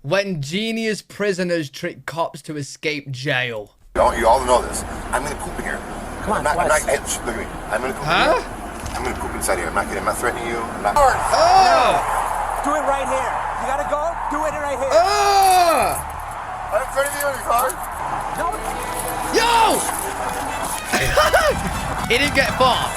When genius prisoners trick cops to escape jail. You all know this. I'm gonna poop in here. Come on, look at me. I'm gonna poop in here. I'm gonna poop inside here. I'm not threatening you. I'm not. Oh! Do it right here. You gotta go? Do it right here. Oh! I'm threatening you in your car. Yo! He didn't get far.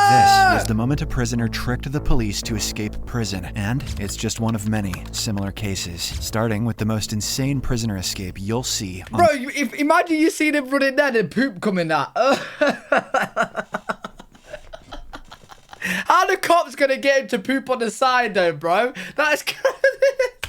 This was the moment a prisoner tricked the police to escape prison, and it's just one of many similar cases, starting with the most insane prisoner escape you'll see on— Bro, imagine you seen him running there and poop coming out. How the cops gonna get him to poop on the side though, bro? That's crazy.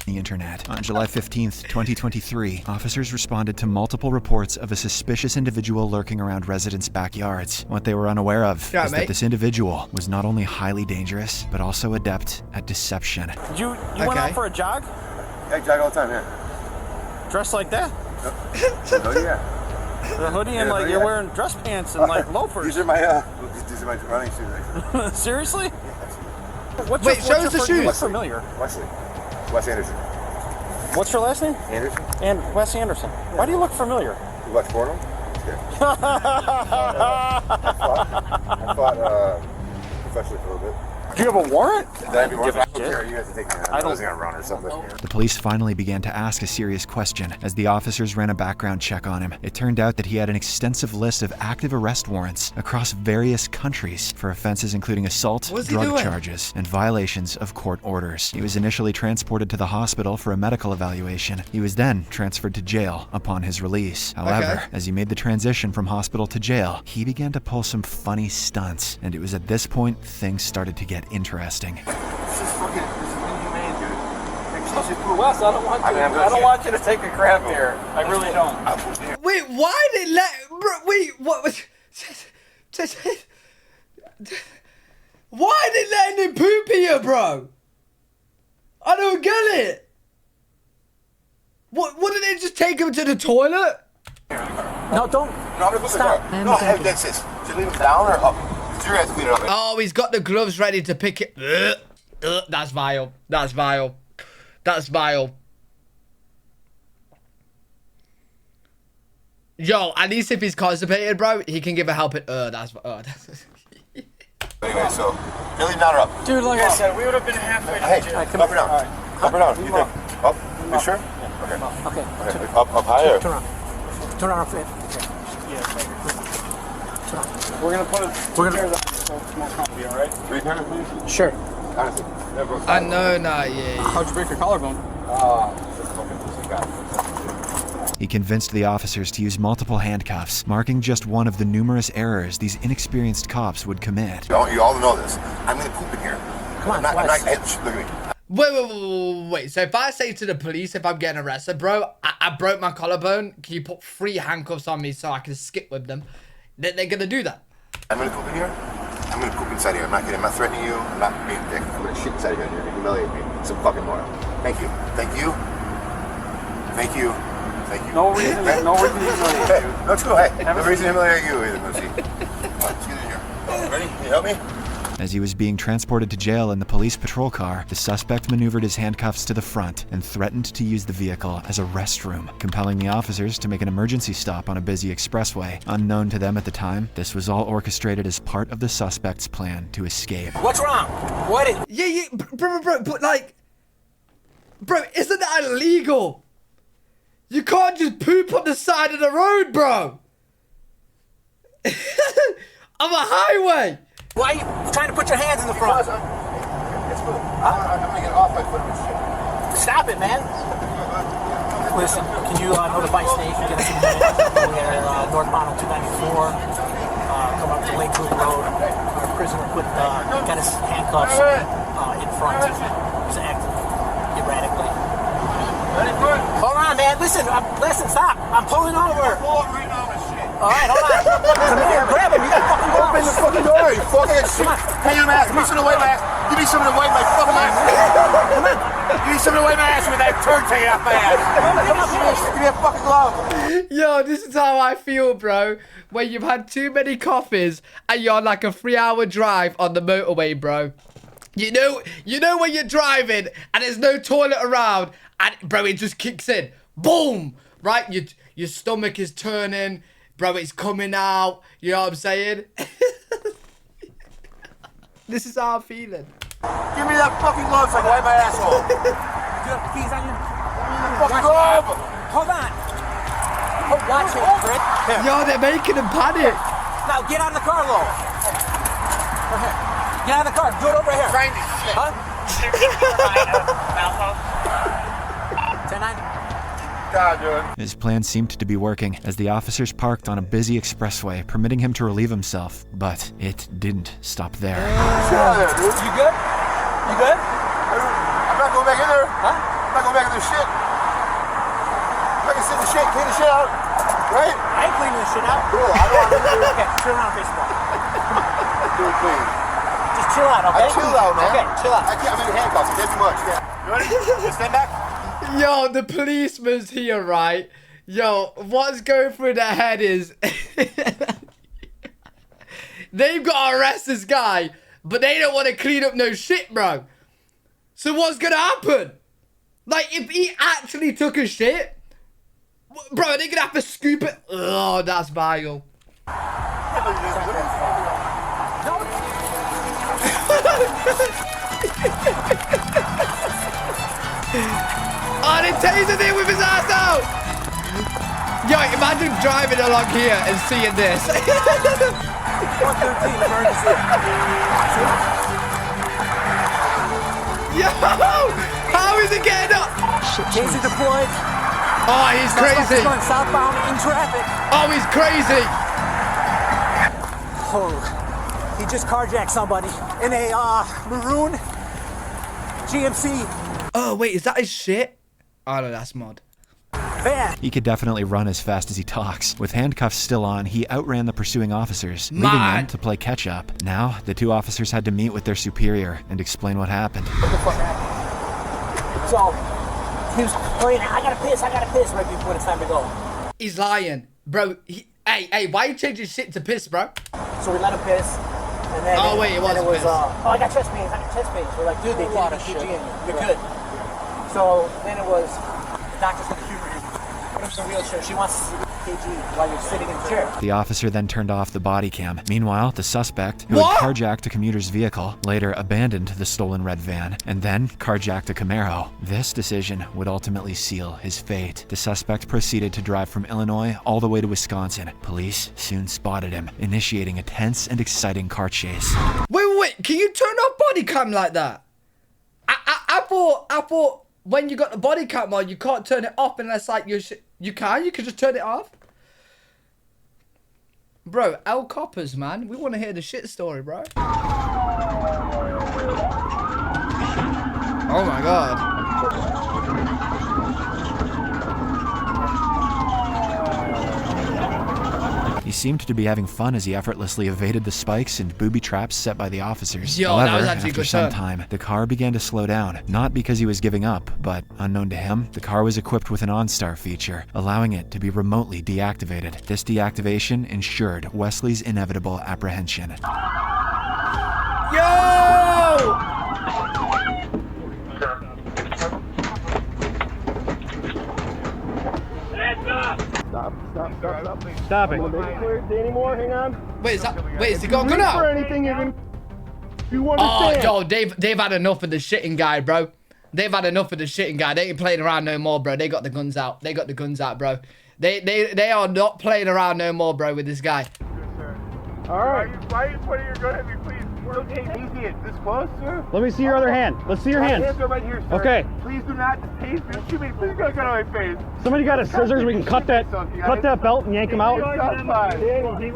the internet. On July 15th, 2023, officers responded to multiple reports of a suspicious individual lurking around residents' backyards. What they were unaware of is that this individual was not only highly dangerous, but also adept at deception. You went out for a jog? I jog all the time, yeah. Dressed like that? Oh, yeah. The hoodie and like you're wearing dress pants and like loafers. These are my running shoes. Seriously? Yeah. Wait, show us the shoes. You look familiar. Wes Anderson. What's your last name? Anderson. And Wes Anderson. Yeah. Why do you look familiar? You watch porno? I fought professionally for a little bit. Do you have a warrant? Did I have a warrant? I don't care. You guys can take me. I wasn't gonna run or something. The police finally began to ask a serious question as the officers ran a background check on him. It turned out that he had an extensive list of active arrest warrants across various countries for offenses including assault, drug charges, and violations of court orders. He was initially transported to the hospital for a medical evaluation. He was then transferred to jail upon his release. However, as he made the transition from hospital to jail, he began to pull some funny stunts, and it was at this point things started to get interesting. This is inhumane, dude. Wes, I don't want you to take a crap here. I really don't. Wait, why did let? Bro, wait, what was? Why did letting him poop here, bro? I don't get it. What? Wouldn't they just take him to the toilet? No, don't. No, I'm gonna put stop. No, that's it. Should leave him down or up? You guys clean it up. Oh, he's got the gloves ready to pick it. That's vile. That's vile. That's vile. Yo, at least if he's constipated, bro, he can give a helping. That's. Anyway, so you leave down or up? Dude, like I said, we would have been halfway. Hey, up or down? Right. Up or down? You think? Up? You sure? Okay. Okay. Up higher. Turn around. Turn around. Okay. We're gonna put it. We're gonna. It's more comfy, all right? 3 pairs, please. Sure. Honestly, I know, nah, yeah. How'd you break your collarbone? He convinced the officers to use multiple handcuffs, marking just one of the numerous errors these inexperienced cops would commit. You all know this. I'm gonna poop in here. Come on, look at me. Wait. So if I say to the police if I'm getting arrested, bro, I broke my collarbone, can you put 3 handcuffs on me so I can skip with them? They're gonna do that. I'm gonna poop in here. I'm gonna poop inside here. I'm not threatening you. I'm not being a dick. I'm gonna shit inside here and you're gonna humiliate me. Some fucking more. Thank you. Thank you. Thank you. Thank you. No reason to humiliate you. Hey, let's go. Hey, no reason to humiliate you either, Lucy. Let's get in here. Ready? Can you help me? As he was being transported to jail in the police patrol car, the suspect maneuvered his handcuffs to the front and threatened to use the vehicle as a restroom, compelling the officers to make an emergency stop on a busy expressway. Unknown to them at the time, this was all orchestrated as part of the suspect's plan to escape. What's wrong? What is? Yeah, bro, but like, bro, isn't that illegal? You can't just poop on the side of the road, bro. On a highway. Why are you trying to put your hands in the front? It's good. I'm gonna get off my foot with shit. Stop it, man. Listen, can you notify state and get us in there? We're northbound on 294. Come up to Lakewood Road. Our prisoner got his handcuffs in front. He's acting erratically. Hold on, man. Listen, stop. I'm pulling over. All right, hold on. Come here, grab him. You gotta fucking go. Open the fucking door, you fucking shit. Hey, your mask. Give me some of the white mask. Give me some of the white mask. Fucking mask. Come on. Give me some of the white mask with that turd taken off my ass. Give me a fucking glove. Yo, this is how I feel, bro. When you've had too many coffees and you're on like a 3-hour drive on the motorway, bro. You know when you're driving and there's no toilet around, and bro, it just kicks in. Boom! Right? Your stomach is turning. Bro, it's coming out. You know what I'm saying? This is how I'm feeling. Give me that fucking glove so I can wipe my asshole. Do you have the keys on you? Fucking glove! Hold on. Oh, watch it, Fred. Here. Yo, they're making him panic. Now get out of the car, Lo. Right here. Get out of the car. Do it over here. Trying to shit. Huh? 10-9. God, dude. His plan seemed to be working as the officers parked on a busy expressway, permitting him to relieve himself. But it didn't stop there. Shit out of there, dude. You good? You good? I'm not going back in there. Huh? I'm not going back in there shit. I can sit the shit, clean the shit out. Right? I ain't cleaning this shit out. Cool. I don't want to do it. Okay, chill out, baseball. Do it clean. Just chill out, okay? I chill out, man. Okay, chill out. I can't. I'm in handcuffs. It's too much. Yeah. You ready? Just stand back. Yo, the policeman's here, right? Yo, what's going through their head is they've got to arrest this guy, but they don't want to clean up no shit, bro. So what's gonna happen? Like, if he actually took a shit, bro, they're gonna have to scoop it. Oh, that's vile. Oh, they tasered him with his ass out! Yo, imagine driving along here and seeing this. 113 emergency. Yo! How is he getting up? Taser deployed. Oh, he's crazy. Going southbound in traffic. Oh, he's crazy. Oh, he just carjacked somebody in a maroon GMC Oh, wait, is that his shit? Oh, no, that's mod. van. He could definitely run as fast as he talks. With handcuffs still on, he outran the pursuing officers, leaving them Man. to play catch-up. Now, the two officers had to meet with their superior and explain what happened. What the fuck happened? So, he was playing, I gotta piss, right before it's time to go. He's lying. Bro, hey, why you change your shit to piss, bro? So we let him piss. And then Oh, wait, it wasn't piss. oh, I got chest pains. We're like, dude, they did EKG in you. You're good. So then it was, the doctor's gonna humor him. Put him in a wheelchair. She wants to see EKG while you're sitting in the chair. The officer then turned off the body cam. Meanwhile, the suspect, who What? had carjacked a commuter's vehicle, later abandoned the stolen red van, and then carjacked a Camaro. This decision would ultimately seal his fate. The suspect proceeded to drive from Illinois all the way to Wisconsin. Police soon spotted him, initiating a tense and exciting car chase. Wait, can you turn off body cam like that? I thought when you got the body cam on, you can't turn it off unless like you can just turn it off. Bro, L Coppers, man. We want to hear the shit story, bro. Oh my god. He seemed to be having fun as he effortlessly evaded the spikes and booby traps set by the officers. Yo, that However, was actually a after good some turn. time, the car began to slow down. Not because he was giving up, but unknown to him, the car was equipped with an OnStar feature, allowing it to be remotely deactivated. This deactivation ensured Wesley's inevitable apprehension. Yo! Stop it. Anymore? Hang on. Wait, is he got a gun out? Anything you Oh, understand? yo, they've had enough of the shitting guy, bro. They've had enough of the shitting guy. They ain't playing around no more, bro. They got the guns out. They got the guns out, bro. They are not playing around no more, bro, with this guy. All right. Why are you pointing your gun at me, please? We're okay, easy. It's this close, sir. Let me see your other hand. Let's see your My hand. hands are right here, sir. Okay. Please do not tase me. Shoot me. Please get a gun on my face. Somebody got a scissors. We can cut that belt and yank him out. That's fine. Don't hit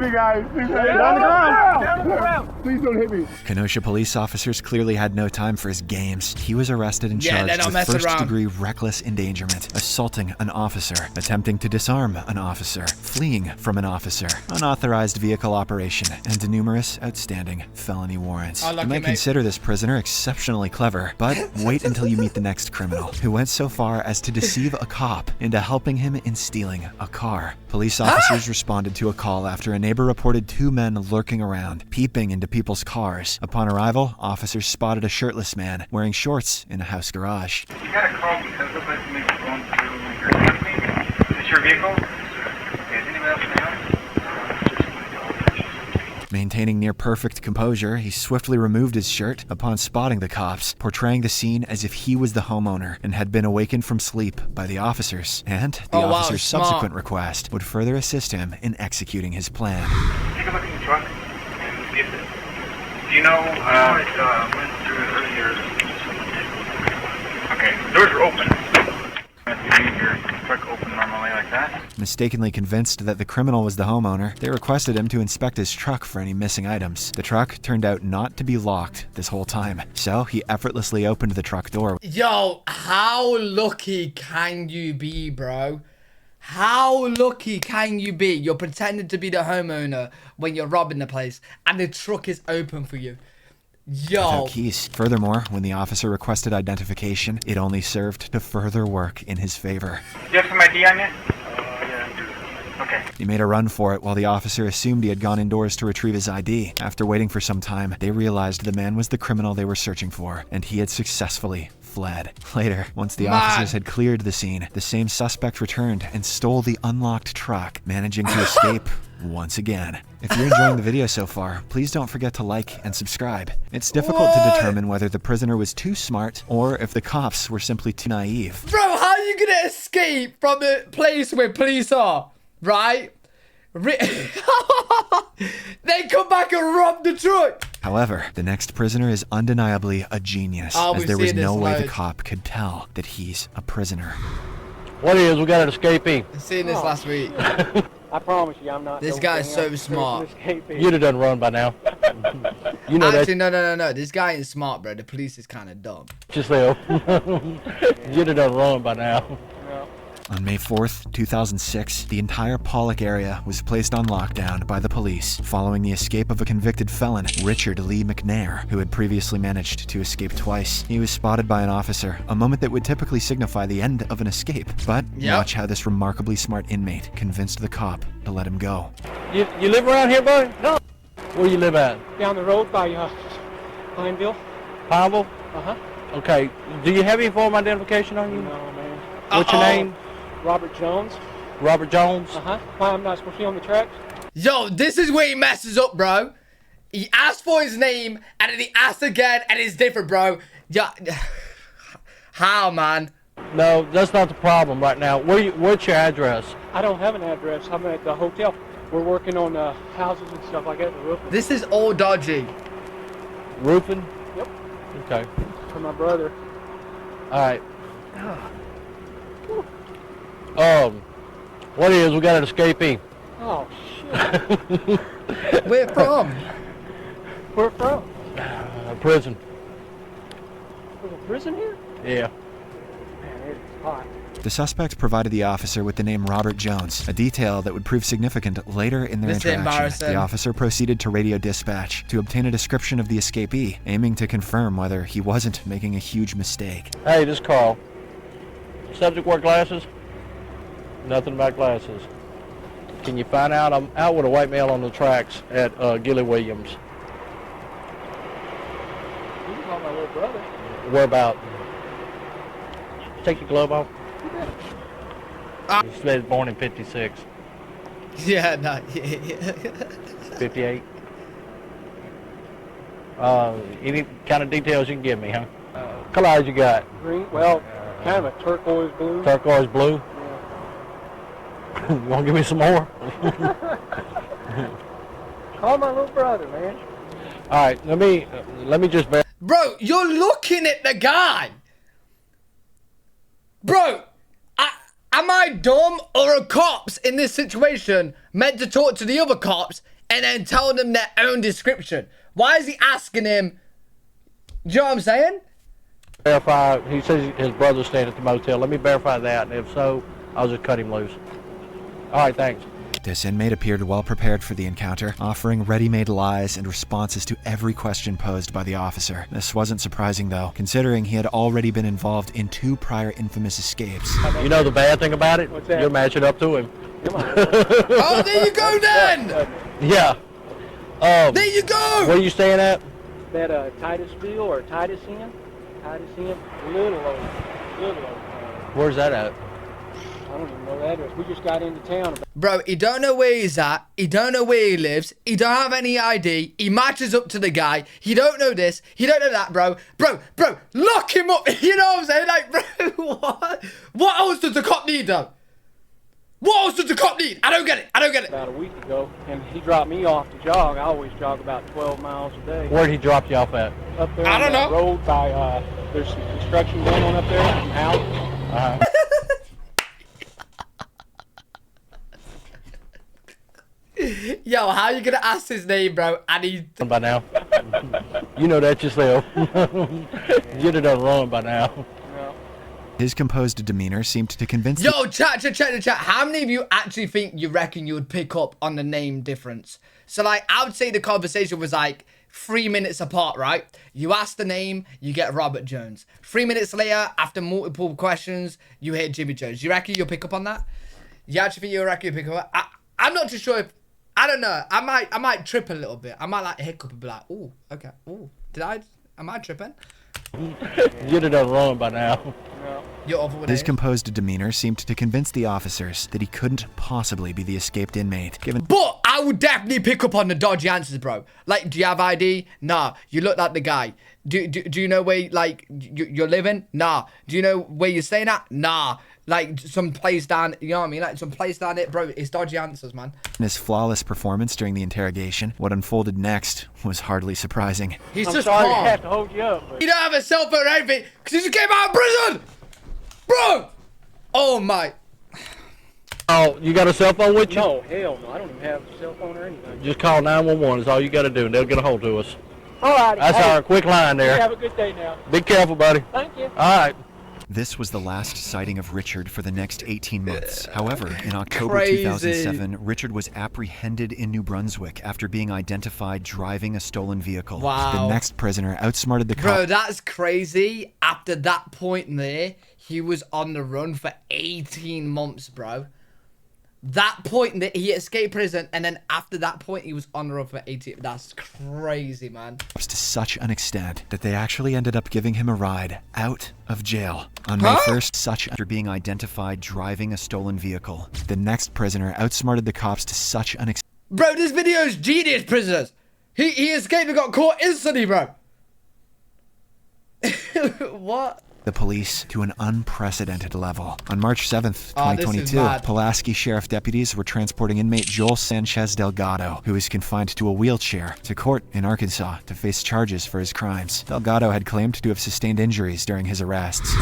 me, guys. Please don't hit me. Get on the ground. Down on the ground. Please don't hit me. Kenosha police officers clearly had no time for his games. He was arrested and Yeah, they charged don't with mess around. first-degree reckless endangerment, assaulting an officer, attempting to disarm an officer, fleeing from an officer, unauthorized vehicle operation, and numerous outstanding felony warrants. Oh, You lucky, might mate. consider this prisoner exceptionally clever, but wait until you meet the next criminal, who went so far as to deceive a cop into helping him in stealing a car. Police officers responded to a call after a neighbor reported 2 men lurking around, peeping into people's cars. Upon arrival, officers spotted a shirtless man wearing shorts in a house garage. You got a call because it looks like somebody's going through your house, maybe? Is this your vehicle? Okay, is anyone else in the house? Maintaining near perfect composure, he swiftly removed his shirt upon spotting the cops, portraying the scene as if he was the homeowner and had been awakened from sleep by the officers. And the Oh, wow, officer's smart. subsequent request would further assist him in executing his plan. Take a look in the truck and see if it... Do you know, went through it earlier. Okay, the doors are open. You leave your truck open normally like that. Mistakenly convinced that the criminal was the homeowner, they requested him to inspect his truck for any missing items. The truck turned out not to be locked this whole time, so he effortlessly opened the truck door. Yo, how lucky can you be, bro? How lucky can you be? You're pretending to be the homeowner when you're robbing the place and the truck is open for you. Yo. Without keys. Furthermore, when the officer requested identification, it only served to further work in his favor. Do you have some ID on you? Yeah, I do. Okay. He made a run for it while the officer assumed he had gone indoors to retrieve his ID. After waiting for some time, they realized the man was the criminal they were searching for, and he had successfully fled. Later, once the officers had cleared the scene, the same suspect returned and stole the unlocked truck, managing to escape once again. If you're enjoying the video so far, please don't forget to like and subscribe. It's difficult to determine whether the prisoner was too smart or if the cops were simply too naive. Bro, how are you gonna escape from a place where police are? Right? They come back and rob the truck. However, the next prisoner is undeniably a genius, Oh, as we've there was seen this no way the loads. cop could tell that he's a prisoner. What is? We got an escapee. I've seen this last week. I promise you, I'm not. This guy's so smart. You'd have done run by now. You know Actually, no. This guy ain't smart, bro. The police is kind of dumb. that yourself. You'd have done run by now. On May 4th, 2006, the entire Pollock area was placed on lockdown by the police following the escape of a convicted felon, Richard Lee McNair, who had previously managed to escape twice. He was spotted by an officer, a moment that would typically signify the end of an escape. But watch how this remarkably smart inmate convinced the cop to let him go. You live around here, buddy? No. Where you live at? Down the road by Pineville. Pineville? Uh-huh. Okay. Do you have any form of identification on you? No, man. What's your name? Robert Jones. Robert Jones? Uh-huh. Why, I'm not supposed to be on the tracks? Yo, this is where he messes up, bro. He asked for his name, and then he asked again, and it's different, bro. Yeah. How, man? No, that's not the problem right now. What's your address? I don't have an address. I'm at the hotel. We're working on houses and stuff like that. The roofing. This is all dodgy. Roofing? Yep. Okay. For my brother. All right. What is? We got an escapee. Oh, shit. Where from? Where from? Prison. There's a prison here? Yeah. Man, it's hot. The suspect provided the officer with the name Robert Jones, a detail that would prove significant later in their This is interaction. embarrassing. The officer proceeded to radio dispatch to obtain a description of the escapee, aiming to confirm whether he wasn't making a huge mistake. Hey, this is Carl. Subject wear glasses? Nothing about glasses. Can you find out? I'm out with a white male on the tracks at Gilly Williams. You can call my little brother. Where about? Take your glove off. He said born in 56. Yeah, no. 58. Any kind of details you can give me, huh? Color eyes you got? Green. Well, kind of a turquoise blue. Turquoise blue? You want to give me some more? Call my little brother, man. All right, let me just verify. Bro, you're looking at the guy. Bro, am I dumb, or are cops in this situation meant to talk to the other cops and then tell them their own description? Why is he asking him? Do you know what I'm saying? Verify. He says his brother's staying at the motel. Let me verify that, and if so, I'll just cut him loose. All right, thanks. This inmate appeared well prepared for the encounter, offering ready-made lies and responses to every question posed by the officer. This wasn't surprising though, considering he had already been involved in 2 prior infamous escapes. You know the bad thing about it? What's that? You're matching up to him. Oh, there you go then! Yeah. There you go! Where are you staying at? That Titusville or Titus Inn? Titus Inn? Little old. Where's that at? I don't even know the address. We just got into town. Bro, he don't know where he's at. He don't know where he lives. He don't have any ID. He matches up to the guy. He don't know this. He don't know that, bro. Bro, lock him up. You know what I'm saying? Like, bro, what? What else does the cop need, though? What else does the cop need? I don't get it. About a week ago, and he dropped me off to jog. I always jog about 12 miles a day. Where'd he drop you off at? Up there I on don't that know. road by, there's some construction going on up there, some houses. Yo, how you gonna ask his name, bro? And he... By now. You know that yourself. You'd have done wrong by now. His composed demeanor seemed to convince Yo, chat. How many of you actually think you reckon you would pick up on the name difference? So, like, I would say the conversation was like 3 minutes apart, right? You ask the name, you get Robert Jones. 3 minutes later, after multiple questions, you hear Jimmy Jones. You reckon you'll pick up on that? You actually think you'll reckon you'll pick up? I'm not too sure if... I don't know. I might trip a little bit. I might like hiccup and be like, ooh, okay. Ooh, am I tripping? You'd have done wrong by now. You're over with His it. composed demeanor seemed to convince the officers that he couldn't possibly be the escaped inmate, given But I would definitely pick up on the dodgy answers, bro. Like, do you have ID? Nah. You look like the guy. Do you know where, like, you're living? Nah. Do you know where you're staying at? Nah. Like, some place down, you know what I mean? Like, some place down it, bro. It's dodgy answers, man. his flawless performance during the interrogation. What unfolded next was hardly surprising. He's I'm just sorry to calm. have to hold you up, but You don't have a cell phone or anything because you just came out of prison, bro. Oh my. Oh, you got a cell phone with you? no, hell no. I don't even have a cell phone or anything. Just call 911 is all you got to do, and they'll get a hold of us. All right. That's our quick line You there. have a good day now. Be careful, buddy. Thank you. All right. This was the last sighting of Richard for the next 18 months. However, in October Crazy. 2007, Richard was apprehended in New Brunswick after being identified driving a stolen vehicle. Wow. The next prisoner outsmarted the Bro, cop. that's crazy. After that point there, he was on the run for 18 months, bro. That point that he escaped prison, and then after that point, he was on the run for 18. That's crazy, man. To such an extent that they actually ended up giving him a ride out of jail. On May 1st, such after being identified driving a stolen vehicle. The next prisoner outsmarted the cops to such an extent. Bro, this video is genius, prisoners. He escaped and got caught instantly, bro. What? The police to an unprecedented level. On March 7th, Oh, this is 2022, mad. Pulaski Sheriff deputies were transporting inmate Joel Sanchez Delgado, who is confined to a wheelchair, to court in Arkansas to face charges for his crimes. Delgado had claimed to have sustained injuries during his arrests.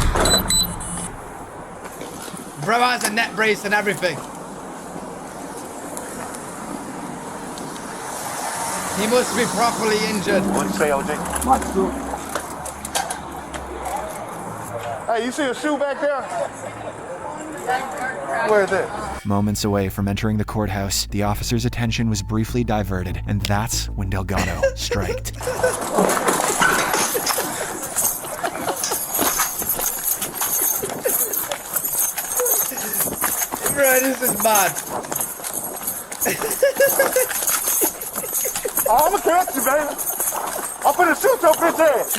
Bro has a neck brace and everything. He must be properly injured. What'd you say, OJ? Hey, you see a shoe back there? Where is it? Moments away from entering the courthouse, the officer's attention was briefly diverted, and that's when Delgado striked. Bro, this is mad. Oh, I'm gonna catch you, baby. I'm finna shoot your bitch ass.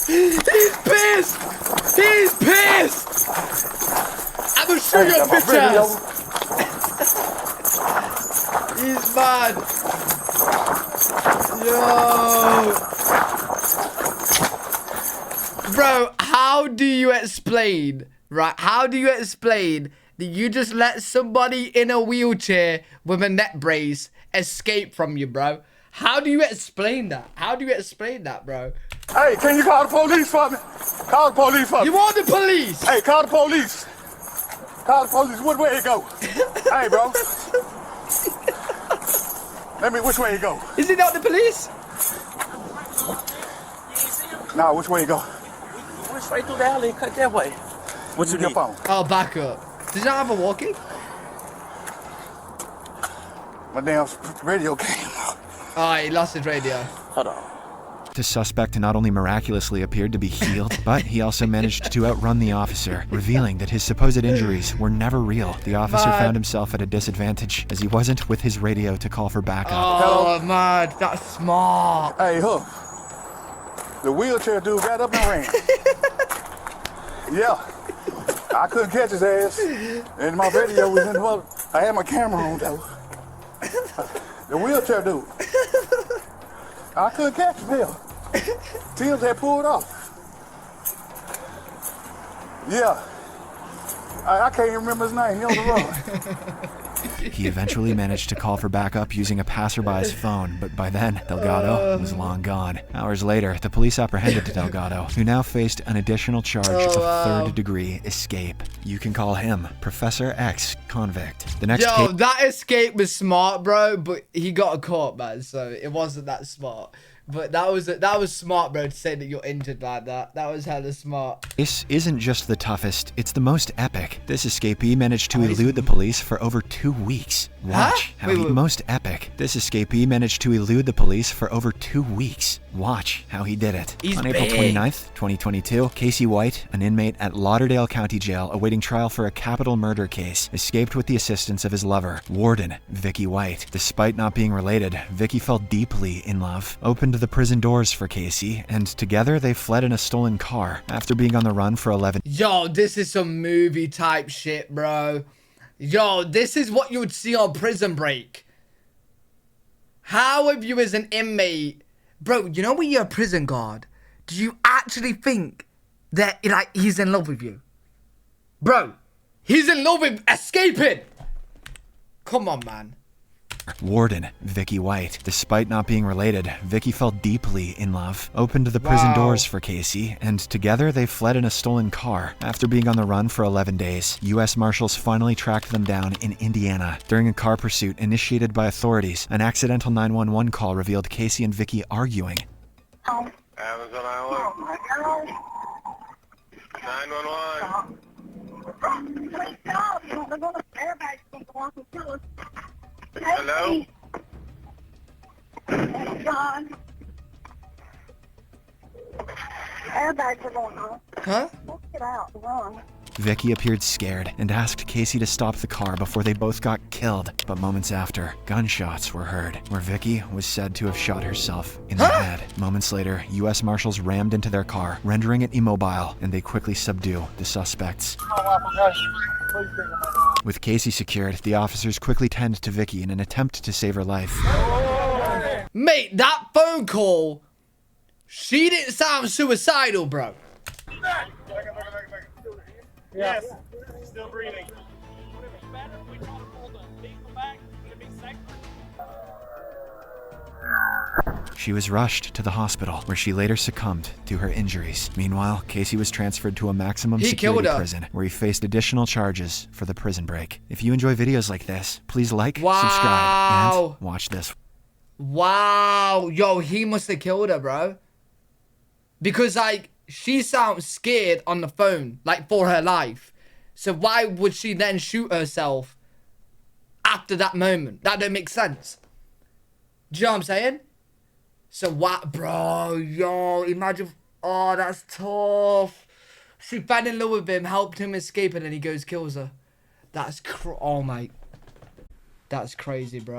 He's pissed. He's pissed. I'm gonna shoot your bitch ass. He's mad. Yo. Bro, how do you explain, right? How do you explain that you just let somebody in a wheelchair with a neck brace escape from you, bro? How do you explain that? How do you explain that, bro? Hey, can you call the police for me? Call the police for me. You want the police? Hey, call the police. Call the police. Which way it go? Hey, bro. Which way it go? Is it not the police? Nah, which way it go? Went straight through the alley and cut that way. What's your phone? Oh, back up. Did you not have a walkie? My damn radio came out. Oh, he lost his radio. Hold on. The suspect not only miraculously appeared to be healed, but he also managed to outrun the officer, revealing that his supposed injuries were never real. The officer found himself at a disadvantage as he wasn't with his radio to call for backup. Oh, man, that's smart. Hey, Hook. The wheelchair dude got up and ran. Yeah. I couldn't catch his ass. And my video was in the mother. I had my camera on, though. The wheelchair dude. I couldn't catch him, hell. Tim's had pulled off. Yeah. I can't even remember his name. He on the run. He eventually managed to call for backup using a passerby's phone, but by then, Delgado was long gone. Hours later, the police apprehended Delgado, who now faced an additional charge of third-degree escape. You can call him Professor X Convict. The next Yo, that escape was smart, bro, but he got caught, man, so it wasn't that smart. But that was smart, bro, to say that you're injured like that. That was hella smart. This isn't just the toughest, it's the most epic. This escapee managed to elude the police for over 2 weeks. Watch how he... Most epic. This escapee managed to elude the police for over 2 weeks. Watch how he did it. On April 29th, 2022, Casey White, an inmate at Lauderdale County Jail awaiting trial for a capital murder case, escaped with the assistance of his lover, Warden Vicky White. Despite not being related, Vicky fell deeply in love, opened the prison doors for Casey, and together they fled in a stolen car. After being on the run for 11... Yo, this is some movie type shit, bro. Yo, this is what you would see on Prison Break. How have you as an inmate... Bro, you know when you're a prison guard, do you actually think that, like, he's in love with you? Bro, he's in love with escaping. Come on, man. Warden Vicky White. Despite not being related, Vicky fell deeply in love, opened the prison doors for Casey, and together they fled in a stolen car. After being on the run for 11 days, U.S. Marshals finally tracked them down in Indiana. During a car pursuit initiated by authorities, an accidental 911 call revealed Casey and Vicky arguing. Amazon Island. 911. Hello? John. Airbags are going on. Huh? Let's get out. Run. Vicky appeared scared and asked Casey to stop the car before they both got killed. But moments after, gunshots were heard, where Vicky was said to have shot herself in the head. Moments later, U.S. Marshals rammed into their car, rendering it immobile, and they quickly subdue the suspects. With Casey secured, the officers quickly tend to Vicky in an attempt to save her life. Mate, that phone call, she didn't sound suicidal, bro. Yes, still breathing. She was rushed to the hospital, where she later succumbed to her injuries. Meanwhile, Casey was transferred to a maximum security prison, where he faced additional charges for the prison break. If you enjoy videos like this, please like, subscribe, and watch this. Wow. Yo, he must have killed her, bro. Because, like, she sounds scared on the phone, like, for her life. So why would she then shoot herself after that moment? That don't make sense. Do you know what I'm saying? So what, bro? Yo, imagine. Oh, that's tough. She fell in love with him, helped him escape, and then he goes kills her. That's oh my. That's crazy, bro.